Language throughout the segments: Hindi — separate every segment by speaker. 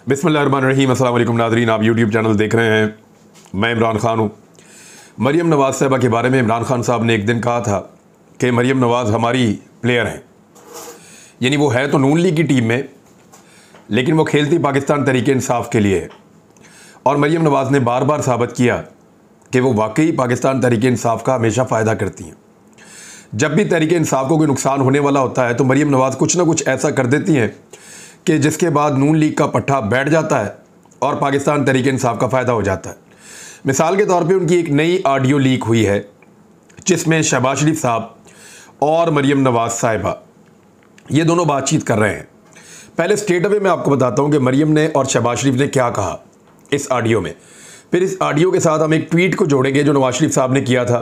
Speaker 1: बिस्मिल्लाहिर्रहमानिर्रहीम। अस्सलाम वालेकुम नाज़रीन, आप यूट्यूब चैनल देख रहे हैं। मैं इमरान ख़ान हूँ। मरीम नवाज़ साहिबा के बारे में इमरान ख़ान साहब ने एक दिन कहा था कि मरीम नवाज़ हमारी प्लेयर हैं, यानी वो है तो नून लीग की टीम में, लेकिन वो खेलती पाकिस्तान तहरीक इंसाफ के लिए है। और मरीम नवाज़ ने बार बार साबित किया कि वो वाकई पाकिस्तान तहरीक इंसाफ का हमेशा फ़ायदा करती हैं। जब भी तहरीक इंसाफ को कोई नुकसान होने वाला होता है तो मरीम नवाज़ कुछ ना कुछ ऐसा कर देती हैं कि जिसके बाद नून लीग का पट्टा बैठ जाता है और पाकिस्तान तहरीक इंसाफ का फ़ायदा हो जाता है। मिसाल के तौर पे उनकी एक नई ऑडियो लीक हुई है जिसमें शहबाज शरीफ साहब और मरीम नवाज़ साहिबा ये दोनों बातचीत कर रहे हैं। पहले स्ट्रेट अवे मैं आपको बताता हूँ कि मरीम ने और शहबाज शरीफ ने क्या कहा इस ऑडियो में। फिर इस ऑडियो के साथ हम एक ट्वीट को जोड़ेंगे जो नवाज शरीफ साहब ने किया था।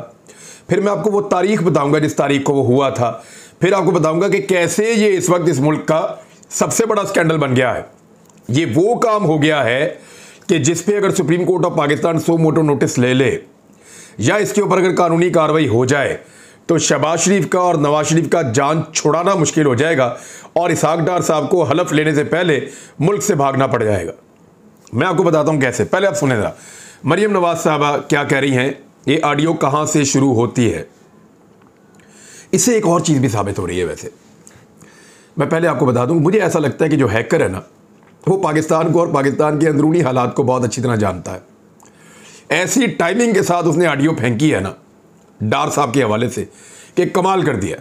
Speaker 1: फिर मैं आपको वो तारीख बताऊंगा जिस तारीख को वो हुआ था। फिर आपको बताऊंगा कि कैसे ये इस वक्त इस मुल्क का सबसे बड़ा स्कैंडल बन गया है। ये वो काम हो गया है कि जिस पे अगर Supreme Court of Pakistan suo motu notice ले ले या इसके ऊपर अगर कानूनी कार्रवाई हो जाए तो शहबाज शरीफ का और नवाज शरीफ का जान छुड़ाना मुश्किल हो जाएगा और इसहाक डार साहब को हलफ लेने से पहले मुल्क से भागना पड़ जाएगा। मैं आपको बताता हूं कैसे। पहले आप सुने जरा मरीम नवाज साहबा क्या कह रही हैं, ये ऑडियो कहां से शुरू होती है। इससे एक और चीज़ भी साबित हो रही है। वैसे मैं पहले आपको बता दूं, मुझे ऐसा लगता है कि जो हैकर है ना वो पाकिस्तान को और पाकिस्तान के अंदरूनी हालात को बहुत अच्छी तरह जानता है। ऐसी टाइमिंग के साथ उसने ऑडियो फेंकी है ना डार साहब के हवाले से कि कमाल कर दिया।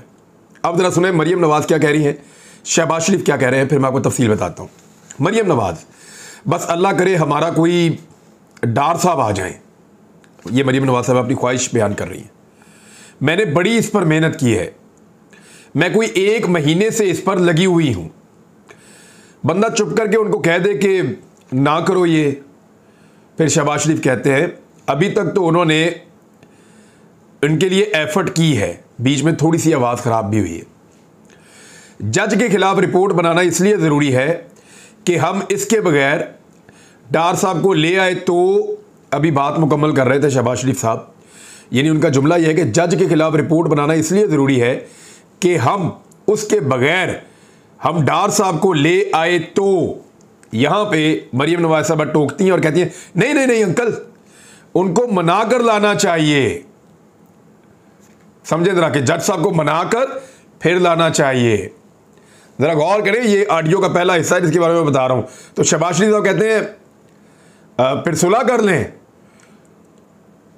Speaker 1: अब जरा सुने मरीम नवाज़ क्या कह रही हैं, शहबाज शरीफ क्या कह रहे हैं, फिर मैं आपको तफसील बताता हूँ। मरीम नवाज़, बस अल्लाह करे हमारा कोई डार साहब आ जाएं। ये मरीम नवाज़ साहब अपनी ख्वाहिश बयान कर रही हैं। मैंने बड़ी इस पर मेहनत की है, मैं कोई 1 महीने से इस पर लगी हुई हूं। बंदा चुप करके उनको कह दे कि ना करो ये। फिर शहबाज शरीफ कहते हैं अभी तक तो उन्होंने उनके लिए एफर्ट की है। बीच में थोड़ी सी आवाज़ ख़राब भी हुई है। जज के खिलाफ रिपोर्ट बनाना इसलिए ज़रूरी है कि हम इसके बगैर डार साहब को ले आए तो अभी बात मुकम्मल कर रहे थे शहबाज शरीफ साहब, यानी उनका जुमला यह है कि जज के खिलाफ रिपोर्ट बनाना इसलिए ज़रूरी है कि हम उसके बगैर हम डार साहब को ले आए तो। यहां पे मरीम नवाज साहब टोकती हैं और कहती हैं नहीं नहीं नहीं अंकल, उनको मना कर लाना चाहिए। समझे जरा कि जज साहब को मनाकर फिर लाना चाहिए। जरा गौर करें, ये ऑडियो का पहला हिस्सा है जिसके बारे में बता रहा हूं। तो शहबाज शरीफ साहब कहते हैं फिर सुलह कर लें,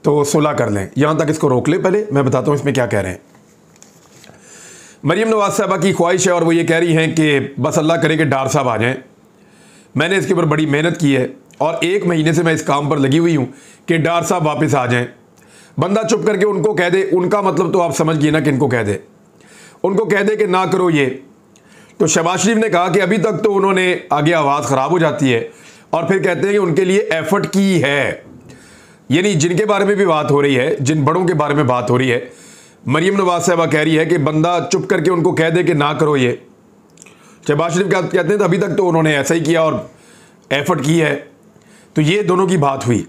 Speaker 1: तो सुलह कर लें। यहां तक इसको रोक ले, पहले मैं बताता हूं इसमें क्या कह रहे हैं। मरीम नवाज साहबा की ख्वाहिश है और वो ये कह रही हैं कि बस अल्लाह करे कि डार साहब आ जाएं। मैंने इसके ऊपर बड़ी मेहनत की है और 1 महीने से मैं इस काम पर लगी हुई हूं कि डार साहब वापस आ जाएं। बंदा चुप करके उनको कह दे, उनका मतलब तो आप समझ गए ना कि इनको कह दे, उनको कह दे कि ना करो ये। तो शहबाज शरीफ ने कहा कि अभी तक तो उन्होंने आगे आवाज़ ख़राब हो जाती है और फिर कहते हैं कि उनके लिए एफर्ट की है, यानी जिनके बारे में भी बात हो रही है, जिन बड़ों के बारे में बात हो रही है। मरीम नवाज साहबा कह रही है कि बंदा चुप करके उनको कह दे कि ना करो ये। शहबाज शरीफ कहते हैं तो अभी तक तो उन्होंने ऐसा ही किया और एफर्ट की है। तो ये दोनों की बात हुई।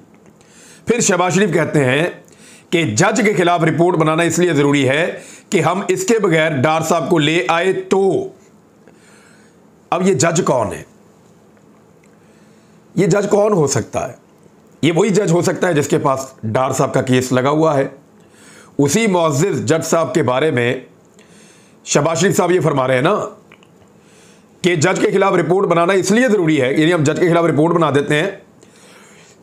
Speaker 1: फिर शहबाज शरीफ कहते हैं कि जज के खिलाफ रिपोर्ट बनाना इसलिए ज़रूरी है कि हम इसके बगैर डार साहब को ले आए तो। अब ये जज कौन है? ये जज कौन हो सकता है? ये वही जज हो सकता है जिसके पास डार साहब का केस लगा हुआ है। उसी मुअज़्ज़िज़ जज साहब के बारे में शहबाज शरीफ साहब ये फरमा रहे हैं ना कि जज के खिलाफ रिपोर्ट बनाना इसलिए ज़रूरी है, यानी हम जज के खिलाफ रिपोर्ट बना देते हैं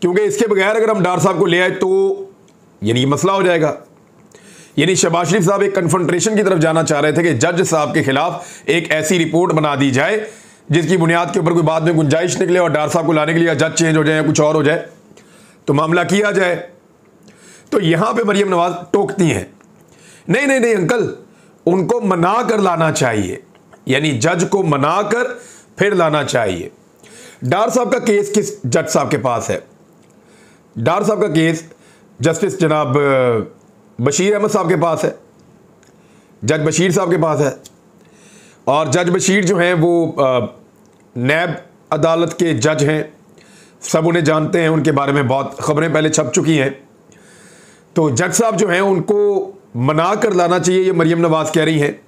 Speaker 1: क्योंकि इसके बगैर अगर हम डार साहब को ले आए तो यानी मसला हो जाएगा। यानी शहबाज शरीफ साहब एक कन्फ्रंटेशन की तरफ जाना चाह रहे थे कि जज साहब के खिलाफ एक ऐसी रिपोर्ट बना दी जाए जिसकी बुनियाद के ऊपर कोई बाद में गुंजाइश निकले और डार साहब को लाने के लिए जज चेंज हो जाए या कुछ और हो जाए तो मामला किया जाए। तो यहां पे मरीम नवाज टोकती हैं नहीं नहीं नहीं अंकल, उनको मना कर लाना चाहिए, यानी जज को मना कर फिर लाना चाहिए। डार साहब का केस किस जज साहब के पास है? डार साहब का केस जस्टिस जनाब बशीर अहमद साहब के पास है, जज बशीर साहब के पास है। और जज बशीर जो हैं वो नैब अदालत के जज हैं, सब उन्हें जानते हैं, उनके बारे में बहुत खबरें पहले छप चुकी हैं। तो जज साहब जो हैं उनको मना कर लाना चाहिए, ये मरीम नवाज कह रही हैं।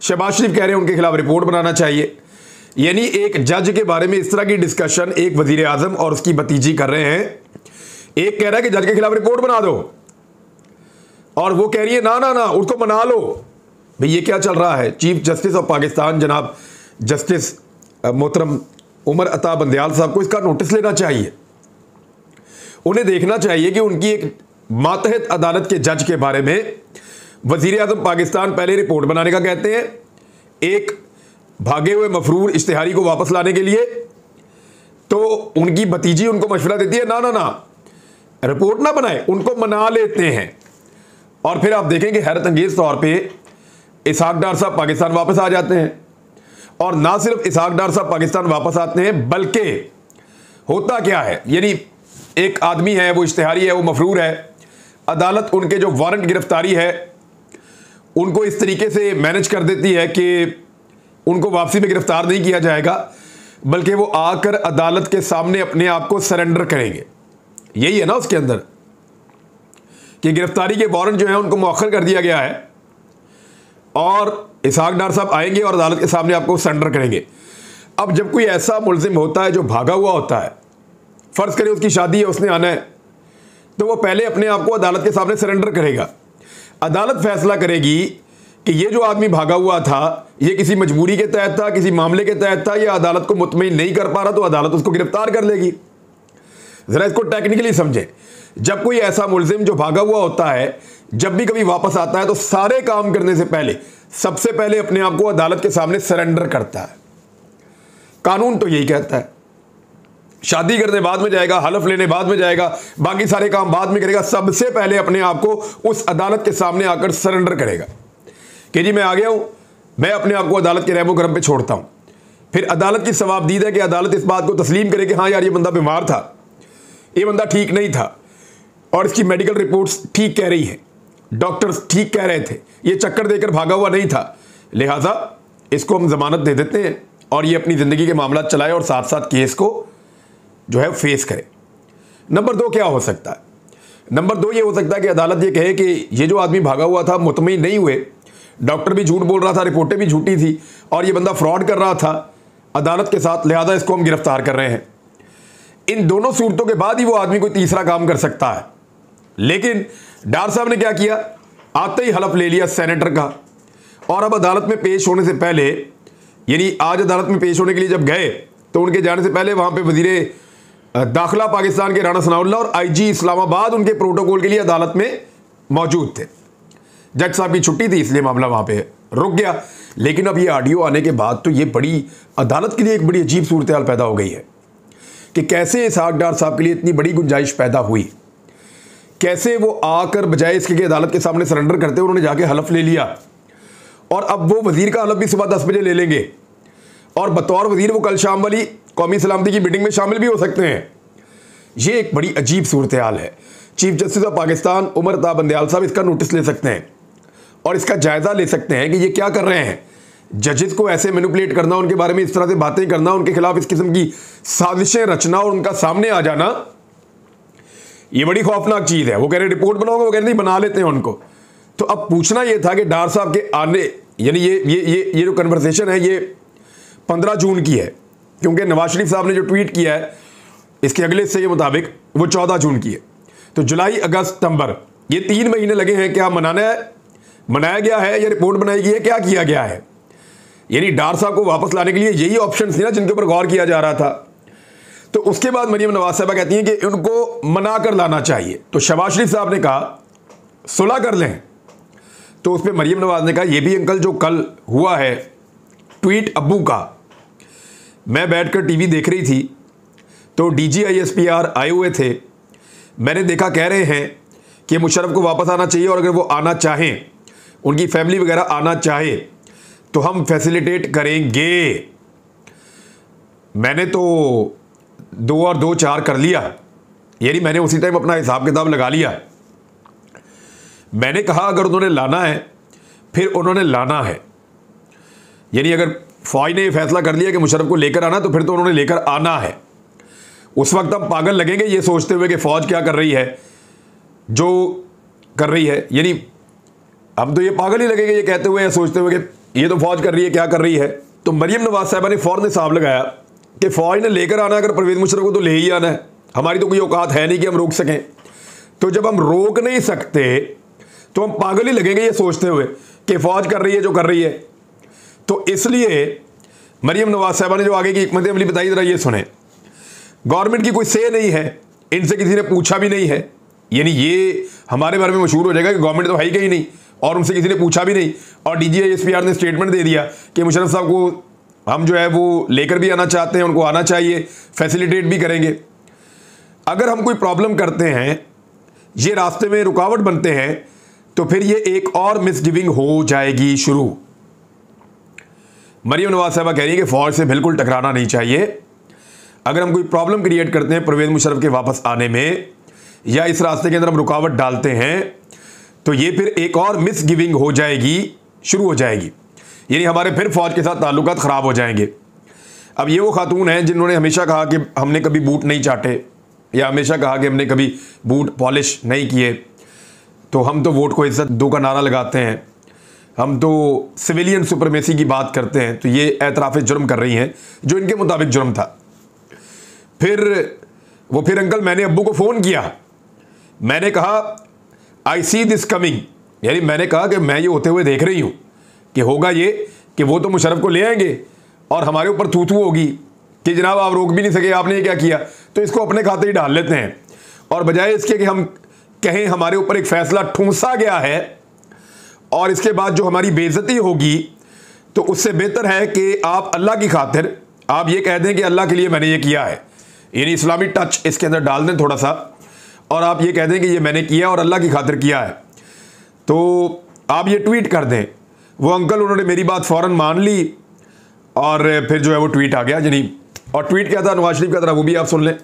Speaker 1: शहबाज शरीफ कह रहे हैं उनके खिलाफ रिपोर्ट बनाना चाहिए। यानी एक जज के बारे में इस तरह की डिस्कशन एक वजीर आजम और उसकी भतीजी कर रहे हैं। एक कह रहा है कि जज के खिलाफ रिपोर्ट बना दो और वो कह रही है ना ना ना उसको मना लो। भाई ये क्या चल रहा है? चीफ जस्टिस ऑफ पाकिस्तान जनाब जस्टिस मोहतरम उमर अता बंदयाल साहब को इसका नोटिस लेना चाहिए। उन्हें देखना चाहिए कि उनकी एक मातहत अदालत के जज के बारे में वजीर आजम पाकिस्तान पहले रिपोर्ट बनाने का कहते हैं, एक भागे हुए मफरूर इश्तिहारी को वापस लाने के लिए, तो उनकी भतीजी उनको मशवरा देती है ना ना ना रिपोर्ट ना बनाए, उनको मना लेते हैं। और फिर आप देखेंगे हैरत अंगेज तौर पे इसहाक डार साहब पाकिस्तान वापस आ जाते हैं। और ना सिर्फ इसहाक डार साहब पाकिस्तान वापस आते हैं, बल्कि होता क्या है, यानी एक आदमी है, वो इश्तिहारी है, वो मफरूर है, अदालत उनके जो वारंट गिरफ्तारी है उनको इस तरीके से मैनेज कर देती है कि उनको वापसी में गिरफ्तार नहीं किया जाएगा, बल्कि वो आकर अदालत के सामने अपने आप को सरेंडर करेंगे। यही है ना उसके अंदर कि गिरफ्तारी के वारंट जो है उनको मौखर कर दिया गया है और इसहाक डार साहब आएंगे और अदालत के सामने आपको सरेंडर करेंगे। अब जब कोई ऐसा मुलजिम होता है जो भागा हुआ होता है, फर्ज करें उसकी शादी है, उसने आना है, तो वो पहले अपने आप को अदालत के सामने सरेंडर करेगा। अदालत फैसला करेगी कि ये जो आदमी भागा हुआ था ये किसी मजबूरी के तहत था, किसी मामले के तहत था, या अदालत को मुतमईन नहीं कर पा रहा, तो अदालत उसको गिरफ्तार कर लेगी। जरा इसको टेक्निकली समझें। जब कोई ऐसा मुलजिम जो भागा हुआ होता है जब भी कभी वापस आता है तो सारे काम करने से पहले सबसे पहले अपने आप को अदालत के सामने सरेंडर करता है। कानून तो यही कहता है। शादी करने बाद में जाएगा, हलफ लेने बाद में जाएगा, बाकी सारे काम बाद में करेगा, सबसे पहले अपने आप को उस अदालत के सामने आकर सरेंडर करेगा कि जी मैं आ गया हूं, मैं अपने आप को अदालत के रहमो करम पे छोड़ता हूं। फिर अदालत की सवाबदीद है कि अदालत इस बात को तस्लीम करे कि हाँ यार ये बंदा बीमार था, ये बंदा ठीक नहीं था और इसकी मेडिकल रिपोर्ट्स ठीक कह रही है, डॉक्टर्स ठीक कह रहे थे, ये चक्कर देकर भागा हुआ नहीं था, लिहाजा इसको हम जमानत दे देते हैं और ये अपनी ज़िंदगी के मामला चलाए और साथ साथ केस को जो है फेस करे। नंबर 2 क्या हो सकता है? नंबर 2 ये हो सकता है कि अदालत ये कहे कि ये जो आदमी भागा हुआ था मुतमईन नहीं हुए, डॉक्टर भी झूठ बोल रहा था, रिपोर्टें भी झूठी थी और ये बंदा फ्रॉड कर रहा था अदालत के साथ, लिहाजा इसको हम गिरफ्तार कर रहे हैं। इन दोनों सूरतों के बाद ही वो आदमी कोई तीसरा काम कर सकता है। लेकिन डार साहब ने क्या किया, आते ही हलफ ले लिया सेनेटर का और अब अदालत में पेश होने से पहले, यानी आज अदालत में पेश होने के लिए जब गए तो उनके जाने से पहले वहां पे वजीर दाखिला पाकिस्तान के राणा सनाउल्लाह और आईजी इस्लामाबाद उनके प्रोटोकॉल के लिए अदालत में मौजूद थे। जज साहब की छुट्टी थी इसलिए मामला वहां पे रुक गया। लेकिन अब ये ऑडियो आने के बाद तो ये बड़ी अदालत के लिए एक बड़ी अजीब सूरत हाल पैदा हो गई है कि कैसे इसहाक डार साहब के लिए इतनी बड़ी गुंजाइश पैदा हुई, कैसे वो आकर बजाय इसके कि अदालत के सामने सरेंडर करते उन्होंने जाके हलफ ले लिया और अब वो वजीर का हलफ भी सुबह 10 बजे ले लेंगे और बतौर वजीर वो कल शाम वाली कौमी सलामती की मीटिंग में शामिल भी हो सकते हैं। ये एक बड़ी अजीब सूरत हाल है। Chief justice of Pakistan Umar Ata Bandial साहब इसका नोटिस ले सकते हैं और इसका जायजा ले सकते हैं कि ये क्या कर रहे हैं। जजेस को ऐसे मैनिपुलेट करना, उनके बारे में इस तरह से बातें करना, उनके खिलाफ इस किस्म की साजिशें रचना और उनका सामने आ जाना, ये बड़ी खौफनाक चीज़ है। वो कह रहे रिपोर्ट बनाओगे, वो कह रहे नहीं बना लेते हैं उनको। तो अब पूछना ये था कि डार साहब के आने, यानी ये जो कन्वर्सेशन है ये 15 जून की है, क्योंकि नवाज शरीफ साहब ने जो ट्वीट किया है इसके अगले हिस्से के मुताबिक वो 14 जून की है। तो जुलाई, अगस्त, सितंबर, ये 3 महीने लगे हैं। क्या मनाया गया है या रिपोर्ट बनाई गई है, क्या किया गया है? यानी डार साहब को वापस लाने के लिए यही ऑप्शन थे ना जिनके ऊपर गौर किया जा रहा था। तो उसके बाद मरियम नवाज साहबा कहती हैं कि उनको मना कर लाना चाहिए। तो शहबाज शरीफ साहब ने कहा सुलह कर लें। तो उस पर मरियम नवाज ने कहा ये भी अंकल जो कल हुआ है ट्वीट अब्बू का, मैं बैठकर टीवी देख रही थी तो DGISPR आए हुए थे, मैंने देखा कह रहे हैं कि मुशर्रफ को वापस आना चाहिए और अगर वो आना चाहें, उनकी फैमिली वगैरह आना चाहे तो हम फैसिलिटेट करेंगे। मैंने तो 2 और 2 4 कर लिया, यानी मैंने उसी टाइम अपना हिसाब किताब लगा लिया। मैंने कहा अगर उन्होंने लाना है फिर उन्होंने लाना है, यानी अगर फौज ने फैसला कर लिया कि मुशर्रफ को लेकर आना तो फिर तो उन्होंने लेकर आना है। उस वक्त हम पागल लगेंगे ये सोचते हुए कि फौज क्या कर रही है जो कर रही है, यानी हम तो ये पागल ही लगेंगे ये कहते हुए या सोचते हुए कि ये तो फौज कर रही है क्या कर रही है, तो मरियम नवाज साहबा ने फ़ौरन हिसाब लगाया कि फ़ौज ने लेकर आना, अगर परवेज़ मुशर्रफ को तो ले ही आना है, हमारी तो कोई औकात है नहीं कि हम रोक सकें। तो जब हम रोक नहीं सकते तो हम पागल ही लगेंगे ये सोचते हुए कि फ़ौज कर रही है जो कर रही है। तो इसलिए मरियम नवाज साहबा ने जो आगे की हिकमत अमली बताई, ज़रा ये सुने। गवर्नमेंट की कोई से नहीं है, इनसे किसी ने पूछा भी नहीं है, यानी ये हमारे बारे में मशहूर हो जाएगा कि गवर्नमेंट तो है ही कहीं नहीं और उनसे किसी ने पूछा भी नहीं। और DGISPR ने स्टेटमेंट दे दिया कि मुशर्रफ साहब को हम जो है वो लेकर भी आना चाहते हैं, उनको आना चाहिए, फैसिलिटेट भी करेंगे। अगर हम कोई प्रॉब्लम करते हैं, ये रास्ते में रुकावट बनते हैं, तो फिर ये एक और मिसगिविंग हो जाएगी शुरू। मरियम नवाज साहबा कह रही है कि फ़ौज से बिल्कुल टकराना नहीं चाहिए। अगर हम कोई प्रॉब्लम क्रिएट करते हैं परवेज़ मुशर्रफ के वापस आने में, या इस रास्ते के अंदर हम रुकावट डालते हैं, तो ये फिर एक और मिसगिविंग हो जाएगी, शुरू हो जाएगी, यानी हमारे फिर फ़ौज के साथ ताल्लुकात ख़राब हो जाएंगे। अब ये वो खातून हैं जिन्होंने हमेशा कहा कि हमने कभी बूट नहीं चाटे, या हमेशा कहा कि हमने कभी बूट पॉलिश नहीं किए, तो हम तो वोट को इज्जत दो का नारा लगाते हैं, हम तो सिविलियन सुपरमेसी की बात करते हैं। तो ये एतराफ़ जुर्म कर रही हैं जो इनके मुताबिक जुर्म था। फिर अंकल मैंने अब्बू को फ़ोन किया, मैंने कहा आई सी दिस कमिंग, यानी मैंने कहा कि मैं ये होते हुए देख रही हूँ कि होगा ये कि वो तो मुशर्रफ को ले आएंगे और हमारे ऊपर थू थू होगी कि जनाब आप रोक भी नहीं सके, आपने ये क्या किया, तो इसको अपने खाते ही डाल लेते हैं। और बजाय इसके कि हम कहें हमारे ऊपर एक फ़ैसला ठूंसा गया है और इसके बाद जो हमारी बेइज्जती होगी, तो उससे बेहतर है कि आप अल्लाह की खातिर आप ये कह दें कि अल्लाह के लिए मैंने ये किया है, यानी इस्लामी टच इसके अंदर डाल दें थोड़ा सा, और आप ये कह दें कि ये मैंने किया और अल्लाह की खातिर किया है। तो आप ये ट्वीट कर दें। वो अंकल उन्होंने मेरी बात फ़ौरन मान ली और फिर जो है वो ट्वीट आ गया, यानी और ट्वीट क्या था नवाज शरीफ का, तरह वो भी आप सुन लें।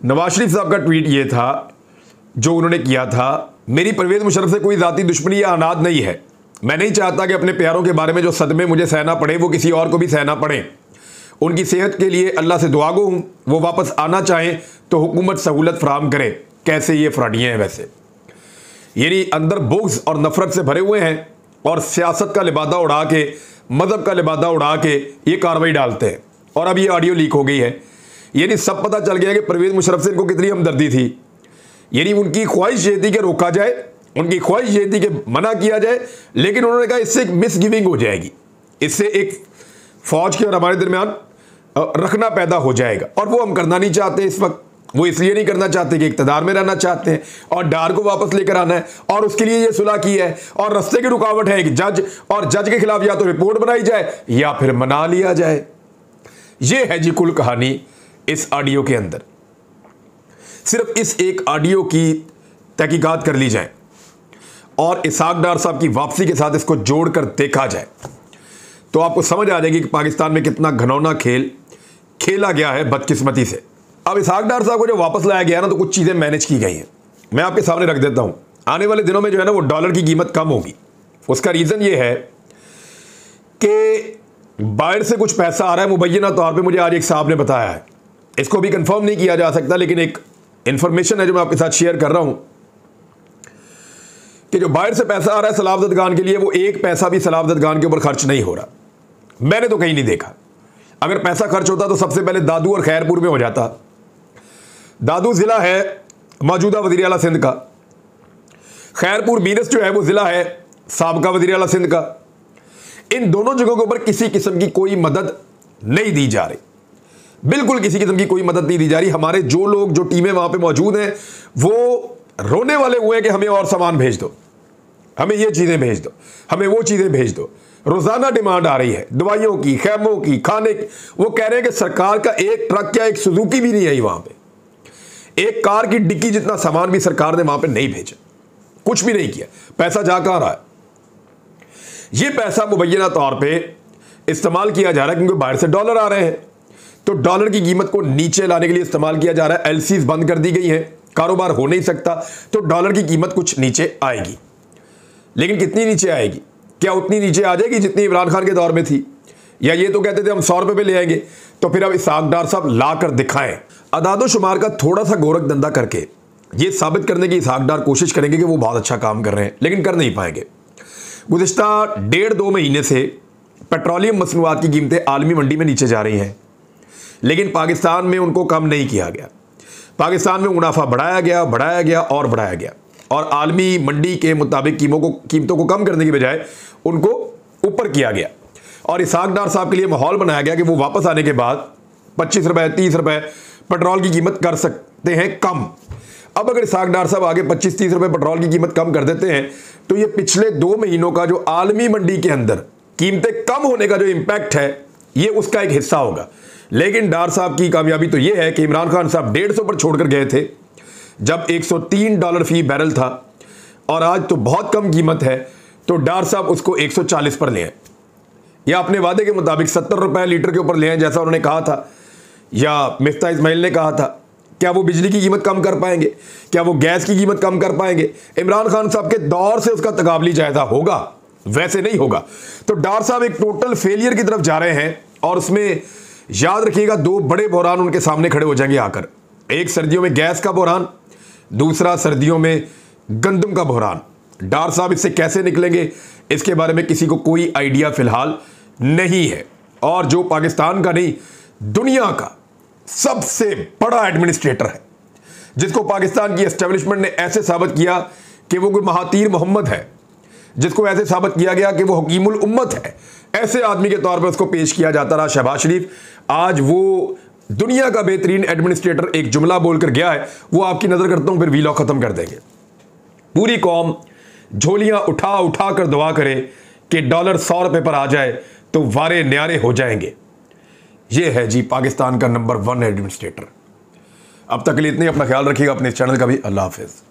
Speaker 1: नवाज शरीफ साहब का ट्वीट ये था जो उन्होंने किया था, मेरी परवेज़ मुशर्रफ से कोई ज़ाती दुश्मनी या अनाद नहीं है। मैं नहीं चाहता कि अपने प्यारों के बारे में जो सदमे मुझे सहना पड़े वो किसी और को भी सहना पड़े। उनकी सेहत के लिए अल्लाह से दुआ गो हूँ, वो वापस आना चाहें तो हुकूमत सहूलत फराहम करे। कैसे ये फ्रॉडिये हैं वैसे, यानी अंदर बुग़्ज़ और नफ़रत से भरे हुए हैं और सियासत का लिबादा उड़ा के, मज़हब का लिबादा उड़ा के ये कार्रवाई डालते हैं। और अब ये ऑडियो लीक हो गई है, यानी सब पता चल गया कि परवेज़ मुशर्रफ से इनको कितनी हमदर्दी थी। यानी उनकी ख्वाहिश ये थी कि रोका जाए, उनकी ख्वाहिश ये थी कि मना किया जाए, लेकिन उन्होंने कहा इससे एक मिसगिविंग हो जाएगी, इससे एक फ़ौज के और हमारे दरमियान रखना पैदा हो जाएगा। और वो हम करना नहीं चाहते इस वक्त। वो इसलिए नहीं करना चाहते कि इक़्तिदार में रहना चाहते हैं और डार को वापस लेकर आना है, और उसके लिए ये सुलह की है। और रास्ते की रुकावट है एक जज, और जज के खिलाफ या तो रिपोर्ट बनाई जाए या फिर मना लिया जाए। ये है जी कुल कहानी इस ऑडियो के अंदर। सिर्फ इस एक ऑडियो की तहकीकात कर ली जाए और इसहाक डार साहब की वापसी के साथ इसको जोड़कर देखा जाए तो आपको समझ आ जाएगी कि पाकिस्तान में कितना घनौना खेल खेला गया है बदकिस्मती से। अब इसहाक डार साहब को जो वापस लाया गया ना, तो कुछ चीज़ें मैनेज की गई हैं, मैं आपके सामने रख देता हूं। आने वाले दिनों में जो है ना वो डॉलर की कीमत कम होगी। उसका रीज़न ये है कि बाहर से कुछ पैसा आ रहा है, मुबैना तौर पे मुझे आज एक साहब ने बताया है, इसको भी कंफर्म नहीं किया जा सकता, लेकिन एक इंफॉर्मेशन है जो मैं आपके साथ शेयर कर रहा हूं कि जो बाहर से पैसा आ रहा है सलावत खान के लिए, वो एक पैसा भी सलावत खान के ऊपर खर्च नहीं हो रहा। मैंने तो कहीं नहीं देखा। अगर पैसा खर्च होता तो सबसे पहले दादू और खैरपुर में हो जाता। दादू ज़िला है मौजूदा वज़ीर आला सिंध का, खैरपुर बीनस जो है वो ज़िला है साबका वज़ीर आला सिंध का। इन दोनों जगहों के ऊपर किसी किस्म की कोई मदद नहीं दी जा रही, बिल्कुल किसी किस्म की कोई मदद नहीं दी जा रही। हमारे जो लोग, जो टीमें वहाँ पे मौजूद हैं, वो रोने वाले हुए हैं कि हमें और सामान भेज दो, हमें ये चीज़ें भेज दो, हमें वो चीज़ें भेज दो। रोज़ाना डिमांड आ रही है दवाइयों की, खैमों की, खाने की। वो कह रहे हैं कि सरकार का एक ट्रक या एक सुजुकी भी नहीं आई वहाँ पे, एक कार की डिक्की जितना सामान भी सरकार ने वहाँ पे नहीं भेजा, कुछ भी नहीं किया। पैसा जा कहाँ रहा है? ये पैसा मुबैना तौर पे इस्तेमाल किया जा रहा है क्योंकि बाहर से डॉलर आ रहे हैं, तो डॉलर की कीमत को नीचे लाने के लिए इस्तेमाल किया जा रहा है। एलसीज बंद कर दी गई हैं, कारोबार हो नहीं सकता, तो डॉलर की कीमत कुछ नीचे आएगी। लेकिन कितनी नीचे आएगी? क्या उतनी नीचे आ जाएगी जितनी इमरान खान के दौर में थी? या ये तो कहते थे हम 100 रुपये पे ले आएंगे, तो फिर अब इसहाक डार साहब ला कर दिखाएं। अदादो शुमार का थोड़ा सा गोरख धंधा करके ये साबित करने की इसहाक डार कोशिश करेंगे कि वो बहुत अच्छा काम कर रहे हैं, लेकिन कर नहीं पाएंगे। गुज़िश्ता 1.5-2 महीने से पेट्रोलियम मसनूआत की कीमतें आलमी मंडी में नीचे जा रही हैं, लेकिन पाकिस्तान में उनको कम नहीं किया गया। पाकिस्तान में मुनाफा बढ़ाया गया और बढ़ाया गया, और आलमी मंडी के मुताबिक कीमतों को कम करने की बजाय उनको ऊपर किया गया। और इसहाक डार साहब के लिए माहौल बनाया गया कि वो वापस आने के बाद 25 रुपए 30 रुपए पेट्रोल की कीमत कर सकते हैं कम। अब अगर इसहाक डार साहब आगे 25-30 रुपए पेट्रोल की कीमत कम कर देते हैं तो ये पिछले 2 महीनों का जो आलमी मंडी के अंदर कीमतें कम होने का जो इंपैक्ट है ये उसका एक हिस्सा होगा। लेकिन डार साहब की कामयाबी तो ये है कि इमरान खान साहब 150 पर छोड़कर गए थे जब $103 फी बैरल था, और आज तो बहुत कम कीमत है, तो डार साहब उसको 140 पर ले आए, या अपने वादे के मुताबिक 70 रुपए लीटर के ऊपर ले आए जैसा उन्होंने कहा था, या मिफ्ता इस्माइल ने कहा था। क्या वो बिजली की कीमत कम कर पाएंगे? क्या वो गैस की कीमत कम कर पाएंगे? इमरान खान साहब के दौर से उसका तकाबली जायजा होगा, वैसे नहीं होगा। तो डार साहब एक टोटल फेलियर की तरफ जा रहे हैं, और उसमें याद रखिएगा 2 बड़े बहरान उनके सामने खड़े हो जाएंगे आकर। एक सर्दियों में गैस का बहरान, दूसरा सर्दियों में गंदम का बहरान। डार साहब इससे कैसे निकलेंगे इसके बारे में किसी को कोई आइडिया फिलहाल नहीं है। और जो पाकिस्तान का नहीं दुनिया का सबसे बड़ा एडमिनिस्ट्रेटर है, जिसको पाकिस्तान की एस्टेब्लिशमेंट ने ऐसे साबित किया कि वो कोई महातीर मोहम्मद है, जिसको ऐसे साबित किया गया कि वो हकीमुल उम्मत है, ऐसे आदमी के तौर पर उसको पेश किया जाता रहा शहबाज शरीफ। आज वो दुनिया का बेहतरीन एडमिनिस्ट्रेटर एक जुमला बोलकर गया है, वो आपकी नजर करता हूं फिर वीलॉग खत्म कर देंगे। पूरी कौम झोलियां उठा उठा कर दुआ करे कि डॉलर 100 रुपए पर आ जाए तो वारे न्यारे हो जाएंगे। यह है जी पाकिस्तान का नंबर 1 एडमिनिस्ट्रेटर। अब तक के लिए इतने, अपना ख्याल रखिएगा, अपने चैनल का भी। अल्लाह हाफिज।